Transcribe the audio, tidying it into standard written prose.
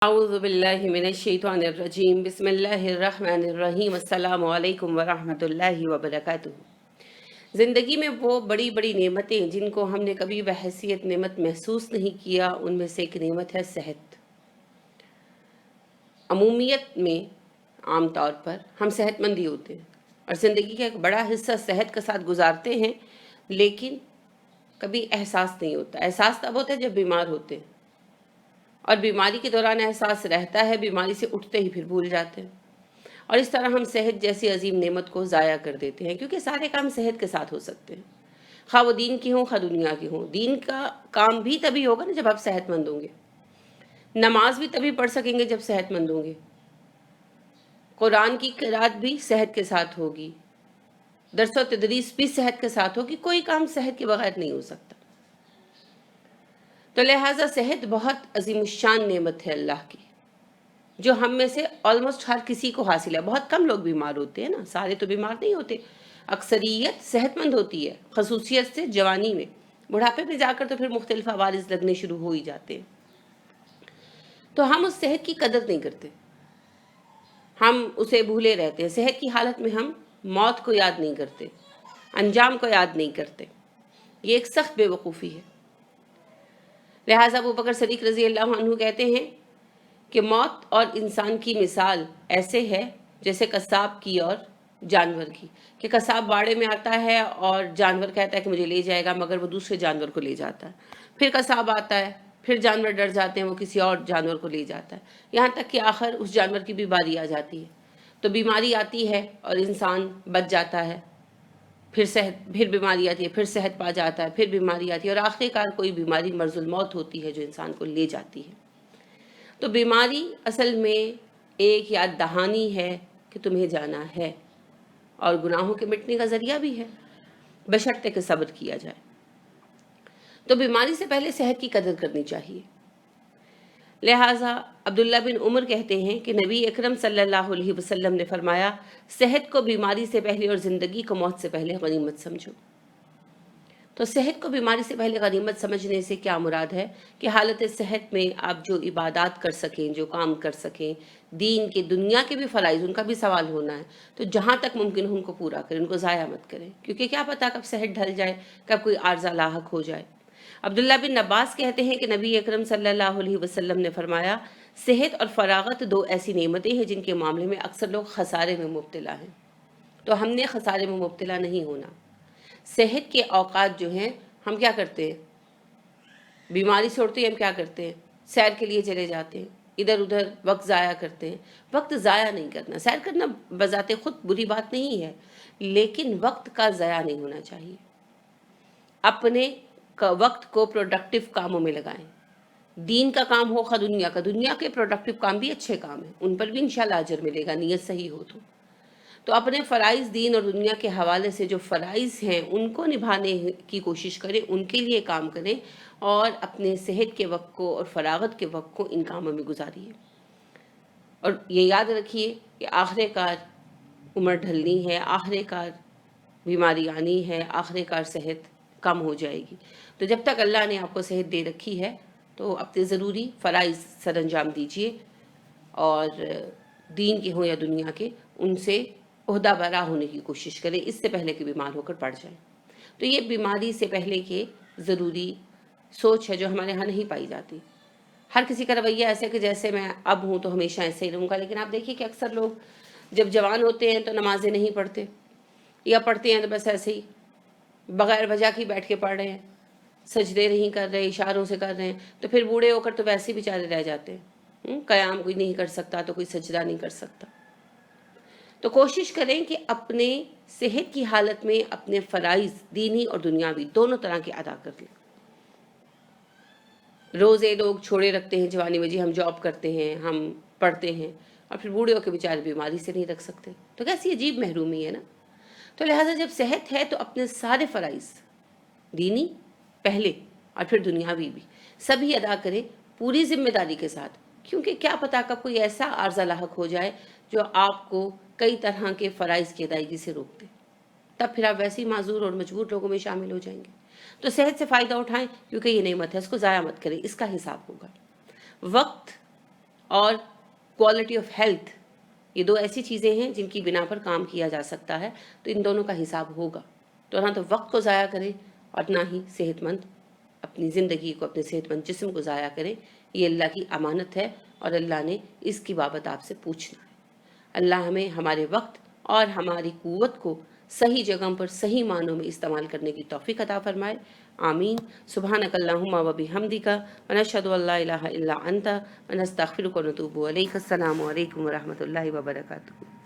اعوذ باللہ من الشیطان الرجیم بسم اللہ الرحمن الرحیم السلام علیکم ورحمۃ اللہ وبرکاتہ۔ زندگی میں وہ بڑی بڑی نعمتیں جن کو ہم نے کبھی بحیثیت نعمت محسوس نہیں کیا، ان میں سے ایک نعمت ہے صحت۔ عمومیت میں عام طور پر ہم صحت مند ہی ہوتے ہیں اور زندگی کا ایک بڑا حصہ صحت کے ساتھ گزارتے ہیں، لیکن کبھی احساس نہیں ہوتا۔ احساس تب ہوتا ہے جب بیمار ہوتے ہیں، اور بیماری کے دوران احساس رہتا ہے، بیماری سے اٹھتے ہی پھر بھول جاتے ہیں، اور اس طرح ہم صحت جیسی عظیم نعمت کو ضائع کر دیتے ہیں، کیونکہ سارے کام صحت کے ساتھ ہو سکتے ہیں، خواہ وہ دین کی ہوں خواہ دنیا کی ہوں۔ دین کا کام بھی تبھی ہوگا نا جب آپ صحت مند ہوں گے، نماز بھی تبھی پڑھ سکیں گے جب صحت مند ہوں گے، قرآن کی قرات بھی صحت کے ساتھ ہوگی، درس و تدریس بھی صحت کے ساتھ ہوگی، کوئی کام صحت کے بغیر نہیں ہو سکتا۔ تو لہٰذا صحت بہت عظیم الشان نعمت ہے اللہ کی، جو ہم میں سے آلموسٹ ہر کسی کو حاصل ہے۔ بہت کم لوگ بیمار ہوتے ہیں نا، سارے تو بیمار نہیں ہوتے، اکثریت صحت مند ہوتی ہے، خصوصیت سے جوانی میں۔ بڑھاپے میں جا کر تو پھر مختلف عوارض لگنے شروع ہو ہی جاتے ہیں۔ تو ہم اس صحت کی قدر نہیں کرتے، ہم اسے بھولے رہتے ہیں۔ صحت کی حالت میں ہم موت کو یاد نہیں کرتے، انجام کو یاد نہیں کرتے۔ یہ ایک سخت بے وقوفی ہے۔ لہٰذا ابو بکر صدیق رضی اللہ عنہ کہتے ہیں کہ موت اور انسان کی مثال ایسے ہے جیسے قصاب کی اور جانور کی، کہ قصاب باڑے میں آتا ہے اور جانور کہتا ہے کہ مجھے لے جائے گا، مگر وہ دوسرے جانور کو لے جاتا ہے۔ پھر قصاب آتا ہے، پھر جانور ڈر جاتے ہیں، وہ کسی اور جانور کو لے جاتا ہے، یہاں تک کہ آخر اس جانور کی بھی باری آ جاتی ہے۔ تو بیماری آتی ہے اور انسان بچ جاتا ہے، پھر بیماری آتی ہے، پھر صحت پا جاتا ہے، پھر بیماری آتی ہے، اور آخر کار کوئی بیماری مرض الموت ہوتی ہے جو انسان کو لے جاتی ہے۔ تو بیماری اصل میں ایک یاد دہانی ہے کہ تمہیں جانا ہے، اور گناہوں کے مٹنے کا ذریعہ بھی ہے، بشرطے کہ صبر کیا جائے۔ تو بیماری سے پہلے صحت کی قدر کرنی چاہیے۔ لہٰذا عبداللہ بن عمر کہتے ہیں کہ نبی اکرم صلی اللہ علیہ وسلم نے فرمایا، صحت کو بیماری سے پہلے اور زندگی کو موت سے پہلے غنیمت سمجھو۔ تو صحت کو بیماری سے پہلے غنیمت سمجھنے سے کیا مراد ہے کہ حالت صحت میں آپ جو عبادات کر سکیں، جو کام کر سکیں، دین کے دنیا کے بھی فرائض، ان کا بھی سوال ہونا ہے، تو جہاں تک ممکن ہو ان کو پورا کریں، ان کو ضائع مت کریں، کیونکہ کیا پتہ کب صحت ڈھل جائے، کب کوئی عارضہ لاحق ہو جائے۔ عبداللہ بن عباس کہتے ہیں کہ نبی اکرم صلی اللہ علیہ وسلم نے فرمایا، صحت اور فراغت دو ایسی نعمتیں ہیں جن کے معاملے میں اکثر لوگ خسارے میں مبتلا ہیں۔ تو ہم نے خسارے میں مبتلا نہیں ہونا۔ صحت کے اوقات جو ہیں، ہم کیا کرتے ہیں؟ بیماری سے اٹھتے ہی ہم کیا کرتے ہیں؟ سیر کے لیے چلے جاتے ہیں، ادھر ادھر وقت ضائع کرتے ہیں۔ وقت ضائع نہیں کرنا، سیر کرنا بذات خود بری بات نہیں ہے، لیکن وقت کا ضائع نہیں ہونا چاہیے۔ اپنے وقت کو پروڈکٹیو کاموں میں لگائیں، دین کا کام ہو خواہ دنیا کا، دنیا کے پروڈکٹیو کام بھی اچھے کام ہیں، ان پر بھی انشاءاللہ اجر ملے گا، نیت صحیح ہو تو اپنے فرائض دین اور دنیا کے حوالے سے جو فرائض ہیں ان کو نبھانے کی کوشش کریں، ان کے لیے کام کریں، اور اپنے صحت کے وقت کو اور فراغت کے وقت کو ان کاموں میں گزاریے۔ اور یہ یاد رکھیے کہ آخر کار عمر ڈھلنی ہے، آخر کار بیماری آنی ہے، آخر کار صحت کم ہو جائے گی۔ تو جب تک اللہ نے آپ کو صحت دے رکھی ہے تو اپنے ضروری فرائض سر انجام دیجیے، اور دین کے ہوں یا دنیا کے، ان سے عہدہ برا ہونے کی کوشش کریں، اس سے پہلے کہ بیمار ہو کر پڑ جائیں۔ تو یہ بیماری سے پہلے کے ضروری سوچ ہے جو ہمارے ہاں نہیں پائی جاتی۔ ہر کسی کا رویہ ایسے کہ جیسے میں اب ہوں تو ہمیشہ ایسے ہی رہوں گا، لیکن آپ دیکھیے کہ اکثر لوگ جب جوان ہوتے ہیں تو نمازیں نہیں پڑھتے، یا پڑھتے ہیں تو بس ایسے ہی بغیر وجہ کی بیٹھ کے پڑھ رہے ہیں، سجدے نہیں کر رہے، اشاروں سے کر رہے ہیں، تو پھر بوڑھے ہو کر تو ویسے ہی بیچارے رہ جاتے ہیں، قیام کوئی نہیں کر سکتا تو کوئی سجدہ نہیں کر سکتا۔ تو کوشش کریں کہ اپنے صحت کی حالت میں اپنے فرائض دینی اور دنیاوی دونوں طرح کے ادا کر لیں۔ روزے لوگ چھوڑے رکھتے ہیں جوانی میں، جی ہم جاب کرتے ہیں، ہم پڑھتے ہیں، اور پھر بوڑھے ہو کے بیچارے بیماری سے نہیں رکھ سکتے، تو کیسی عجیب محرومی ہے نا۔ تو لہٰذا جب صحت ہے تو اپنے سارے فرائض دینی پہلے اور پھر دنیاوی بھی سبھی ادا کریں پوری ذمہ داری کے ساتھ، کیونکہ کیا پتہ کب کوئی ایسا عارضہ لاحق ہو جائے جو آپ کو کئی طرح کے فرائض کی ادائیگی سے روک دے، تب پھر آپ ویسے ہی معذور اور مجبور لوگوں میں شامل ہو جائیں گے۔ تو صحت سے فائدہ اٹھائیں، کیونکہ یہ نعمت ہے، اس کو ضائع مت کریں، اس کا حساب ہوگا۔ وقت اور کوالٹی آف ہیلتھ، یہ دو ایسی چیزیں ہیں جن کی بنا پر کام کیا جا سکتا ہے، تو ان دونوں کا حساب ہوگا. تو نہ تو وقت کو ضائع کریں اور نہ ہی صحت مند اپنی زندگی کو، اپنے صحت مند جسم کو ضائع کریں. یہ اللہ کی امانت ہے اور اللہ نے اس کی بابت آپ سے پوچھنا ہے. اللہ ہمیں ہمارے وقت اور ہماری قوت کو صحیح جگہوں پر صحیح معنوں میں استعمال کرنے کی توفیق عطا فرمائے. آمین. سبحانک اللہم و بحمدک ونشہد ان لا الہ الا انت ونستغفرک ونتوب الیک. السلام علیکم ورحمۃ اللہ وبرکاتہ.